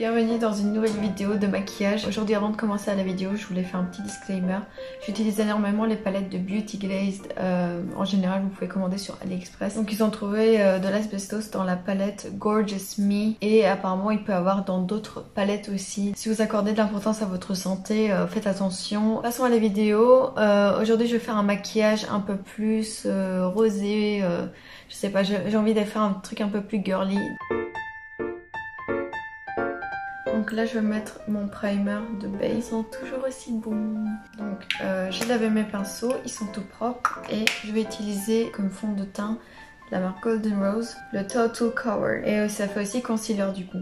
Bienvenue dans une nouvelle vidéo de maquillage. Aujourd'hui, avant de commencer la vidéo, je voulais faire un petit disclaimer. J'utilise énormément les palettes de Beauty Glazed. En général, vous pouvez commander sur AliExpress. Donc ils ont trouvé de l'asbestos dans la palette Gorgeous Me. Et apparemment, il peut y avoir dans d'autres palettes aussi. Si vous accordez de l'importance à votre santé, faites attention. Passons à la vidéo. Aujourd'hui, je vais faire un maquillage un peu plus rosé. Je sais pas, j'ai envie de faire un truc un peu plus girly. Donc là je vais mettre mon primer de base. Ils sont toujours aussi bons. Donc j'ai lavé mes pinceaux, ils sont tout propres. Et je vais utiliser comme fond de teint la marque Golden Rose, le Total Cover. Et ça fait aussi concealer du coup.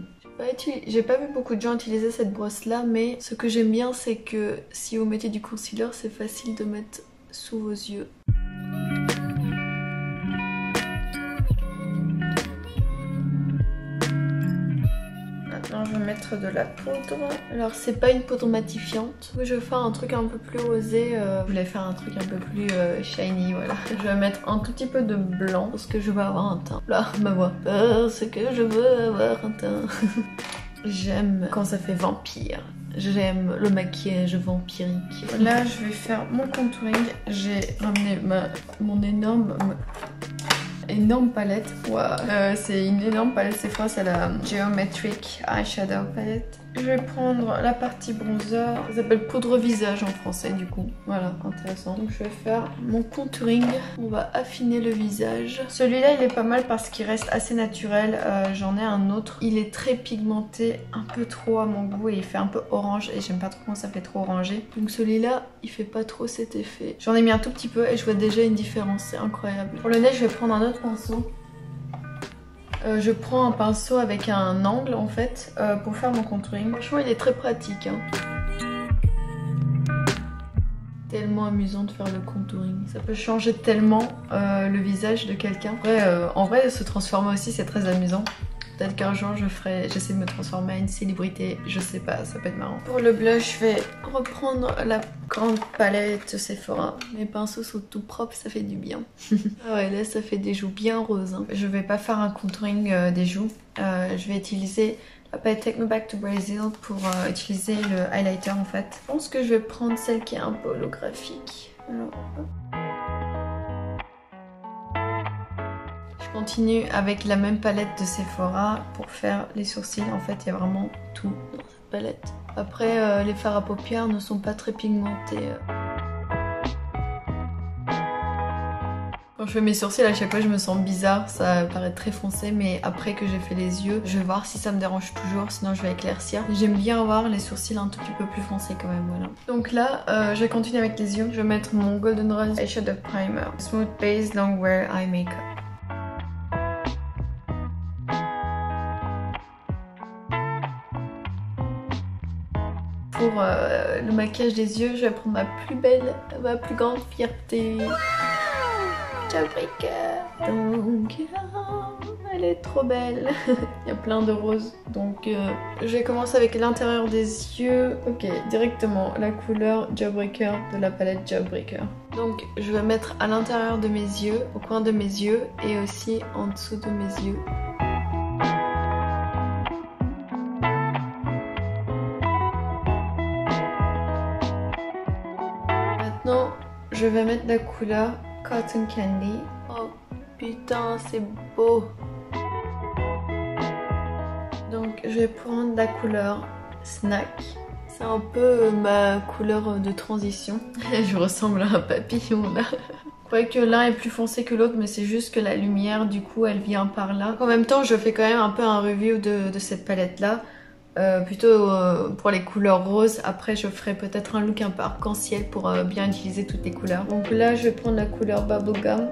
J'ai pas vu beaucoup de gens utiliser cette brosse là, mais ce que j'aime bien c'est que si vous mettez du concealer, c'est facile de mettre sous vos yeux. Maintenant je vais mettre de la poudre. Alors c'est pas une poudre matifiante. Je vais faire un truc un peu plus rosé. Je voulais faire un truc un peu plus shiny, voilà. Je vais mettre un tout petit peu de blanc parce que je veux avoir un teint. Là, ma voix. Parce que je veux avoir un teint. J'aime quand ça fait vampire. J'aime le maquillage vampirique. Là je vais faire mon contouring. J'ai ramené mon énorme palette. Wow. C'est une énorme palette Sephora, c'est la Geometric Eyeshadow Palette. Je vais prendre la partie bronzer, ça s'appelle poudre visage en français du coup. Voilà, intéressant. Donc je vais faire mon contouring, on va affiner le visage. Celui-là il est pas mal parce qu'il reste assez naturel. J'en ai un autre, il est très pigmenté, un peu trop à mon goût et il fait un peu orange et j'aime pas trop quand ça fait trop orangé. Donc celui-là il fait pas trop cet effet. J'en ai mis un tout petit peu et je vois déjà une différence, c'est incroyable. Pour le nez je vais prendre un autre pinceau. Je prends un pinceau avec un angle en fait pour faire mon contouring. Franchement il est très pratique hein. Tellement amusant de faire le contouring. Ça peut changer tellement le visage de quelqu'un. En vrai se transformer aussi c'est très amusant. Peut-être qu'un jour j'essaie de me transformer en une célébrité, je sais pas, ça peut être marrant. Pour le blush, je vais reprendre la grande palette Sephora. Mes pinceaux sont tout propres, ça fait du bien. Ah ouais, là ça fait des joues bien roses. Hein. Je vais pas faire un contouring des joues. Je vais utiliser la palette Take Me Back to Brazil pour utiliser le highlighter en fait. Je pense que je vais prendre celle qui est un peu holographique. Alors, hop. Je continue avec la même palette de Sephora pour faire les sourcils. En fait, il y a vraiment tout dans cette palette. Après, les fards à paupières ne sont pas très pigmentés. Quand je fais mes sourcils, à chaque fois, je me sens bizarre. Ça paraît très foncé, mais après que j'ai fait les yeux, je vais voir si ça me dérange toujours. Sinon, je vais éclaircir. J'aime bien avoir les sourcils un tout petit peu plus foncés quand même, voilà. Donc là, je vais continuer avec les yeux. Je vais mettre mon Golden Rose Eyeshadow Primer. Smooth Base Long Wear Eye Makeup. Pour le maquillage des yeux, je vais prendre ma plus grande fierté. Jawbreaker. Donc, elle est trop belle. Il y a plein de roses. Donc, je vais commencer avec l'intérieur des yeux. Ok, directement la couleur Jawbreaker de la palette Jawbreaker. Donc, je vais mettre à l'intérieur de mes yeux, au coin de mes yeux et aussi en dessous de mes yeux. Maintenant, je vais mettre la couleur Cotton Candy. Oh putain, c'est beau! Donc, je vais prendre la couleur Snack. C'est un peu ma couleur de transition. Je ressemble à un papillon là. Je croyais que l'un est plus foncé que l'autre, mais c'est juste que la lumière, du coup, elle vient par là. En même temps, je fais quand même un peu un review de cette palette là. Plutôt pour les couleurs roses. Après je ferai peut-être un look un peu arc-en-ciel pour bien utiliser toutes les couleurs. Donc là je vais prendre la couleur Bubblegum.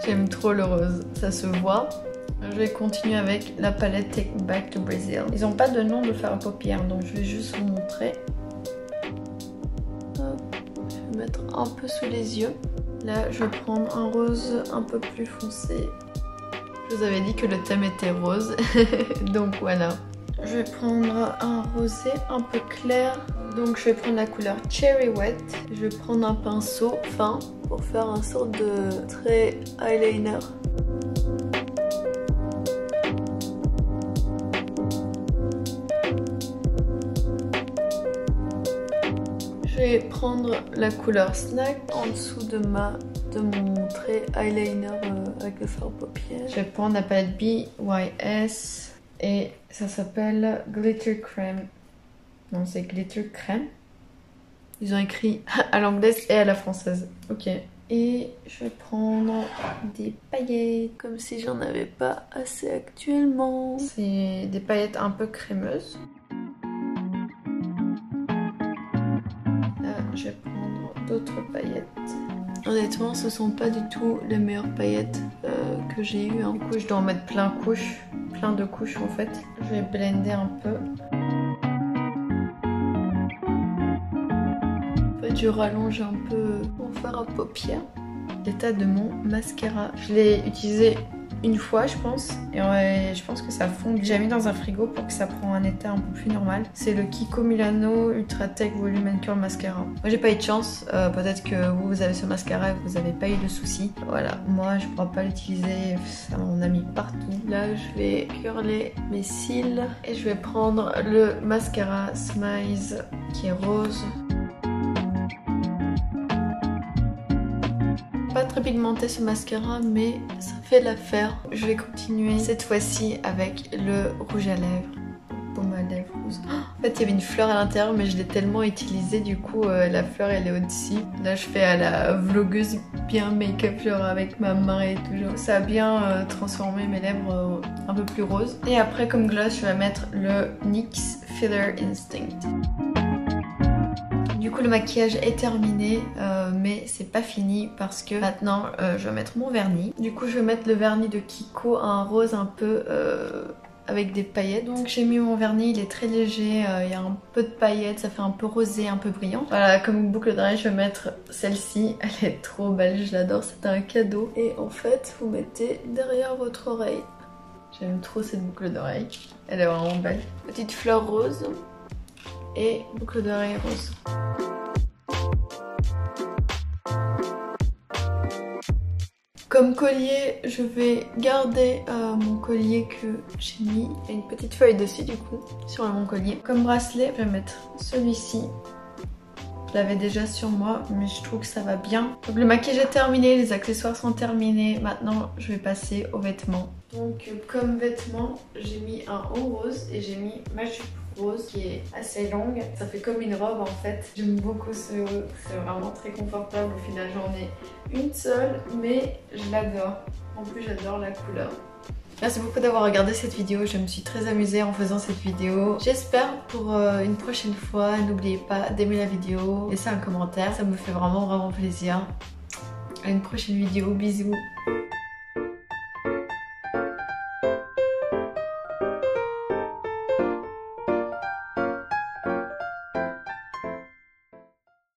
J'aime trop le rose, ça se voit. Je vais continuer avec la palette Take Me Back to Brazil. Ils n'ont pas de nom de fard à paupières donc je vais juste vous montrer. Hop. Je vais mettre un peu sous les yeux. Là je vais prendre un rose un peu plus foncé. Je vous avais dit que le thème était rose, donc voilà. Je vais prendre un rosé un peu clair, donc je vais prendre la couleur Cherry Wet. Je vais prendre un pinceau fin pour faire un sorte de trait eyeliner. vais prendre la couleur Snack en dessous de mon trait eyeliner avec le fard paupières. Je vais prendre la palette BYS et ça s'appelle Glitter Crème. Non, c'est Glitter Crème. Ils ont écrit à l'anglaise et à la française. Ok. Et je vais prendre des paillettes, comme si j'en avais pas assez actuellement. C'est des paillettes un peu crémeuses. Là, je vais prendre d'autres paillettes. Honnêtement, ce sont pas du tout les meilleures paillettes que j'ai eues. Du coup, je dois en mettre plein de couches en fait. Je vais blender un peu. Je rallonge un peu mon fard à paupières. L'état de mon mascara. Je l'ai utilisé une fois je pense et je pense que ça fond. J'ai mis dans un frigo pour que ça prenne un état un peu plus normal. C'est le Kiko Milano Ultra Tech Volume and Curl Mascara. Moi j'ai pas eu de chance, peut-être que vous avez ce mascara et vous avez pas eu de soucis. Voilà, moi je pourrais pas l'utiliser, ça m'en a mis partout. Là je vais curler mes cils et je vais prendre le mascara Smize qui est rose. Pas très pigmenté ce mascara mais ça fait l'affaire. Je vais continuer cette fois-ci avec le rouge à lèvres. Baume à lèvres rose. En fait il y avait une fleur à l'intérieur mais je l'ai tellement utilisée du coup la fleur elle est au-dessus. Là je fais à la vlogueuse bien make-up genre avec ma main et tout genre. Ça a bien transformé mes lèvres un peu plus roses. Et après comme gloss je vais mettre le NYX Filler Instinct. Du coup le maquillage est terminé mais c'est pas fini parce que maintenant je vais mettre mon vernis. Du coup je vais mettre le vernis de Kiko, un rose un peu avec des paillettes. Donc j'ai mis mon vernis, il est très léger, il y a un peu de paillettes, ça fait un peu rosé, un peu brillant. Voilà, comme boucle d'oreille je vais mettre celle-ci, elle est trop belle, je l'adore, c'est un cadeau. Et en fait vous mettez derrière votre oreille. J'aime trop cette boucle d'oreille, elle est vraiment belle. Petite fleur rose et boucle d'oreille rose. Comme collier, je vais garder mon collier que j'ai mis. Il y a une petite feuille dessus du coup, sur mon collier. Comme bracelet, je vais mettre celui-ci. Je l'avais déjà sur moi, mais je trouve que ça va bien. Donc le maquillage est terminé, les accessoires sont terminés. Maintenant, je vais passer aux vêtements. Donc comme vêtements, j'ai mis un haut rose et j'ai mis ma jupe rose qui est assez longue. Ça fait comme une robe en fait. J'aime beaucoup ce haut, c'est vraiment très confortable. Au final j'en ai une seule mais je l'adore. En plus j'adore la couleur. Merci beaucoup d'avoir regardé cette vidéo, je me suis très amusée en faisant cette vidéo. J'espère pour une prochaine fois, n'oubliez pas d'aimer la vidéo, laissez un commentaire, ça me fait vraiment plaisir. À une prochaine vidéo, bisous.